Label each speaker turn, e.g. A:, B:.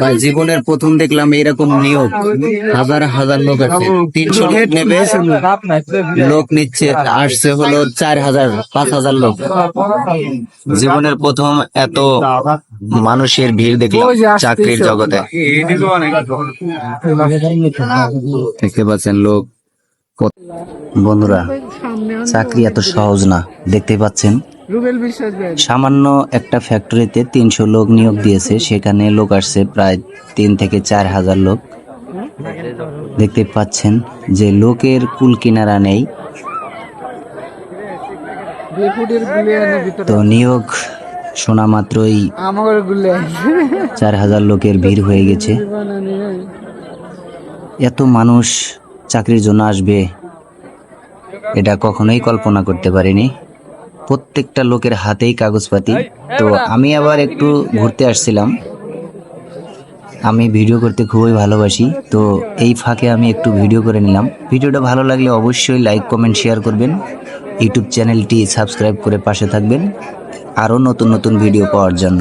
A: ভাই জীবনের প্রথম দেখলাম এরকম নিয়োগ, হাজার হাজার লোক আছে, 300 লোক নেবে, লোক নিচ্ছে, আসছে হলো 4000 5000 লোক। জীবনের প্রথম এত মানুষের ভিড় দেখলাম চাকরির জগতে। দেখতে পাচ্ছেন লোক। বন্ধুরা, চাকরি এত সহজ না, দেখতে পাচ্ছেন সামান্য একটা ফ্যাক্টরিতে 300 লোক নিয়োগ দিয়েছে, সেখানে লোক আসছে প্রায় 3 থেকে 4000 লোক। দেখতে পাচ্ছেন যে লোকের কুল কিনারা নেই। তো নিয়োগ শোনা মাত্রই 4000 লোকের ভিড় হয়ে গেছে। এত মানুষ চাকরির জন্য আসবে এটা কখনোই কল্পনা করতে পারিনি। প্রত্যেকটা লোকের হাতেই কাগজপাতি। তো আমি আবার একটু ঘুরতে আসছিলাম, আমি ভিডিও করতে খুবই ভালোবাসি, তো এই ফাঁকে আমি একটু ভিডিও করে নিলাম। ভিডিওটা ভালো লাগলে অবশ্যই লাইক কমেন্ট শেয়ার করবেন, ইউটিউব চ্যানেলটি সাবস্ক্রাইব করে পাশে থাকবেন আরও নতুন নতুন ভিডিও পাওয়ার জন্য।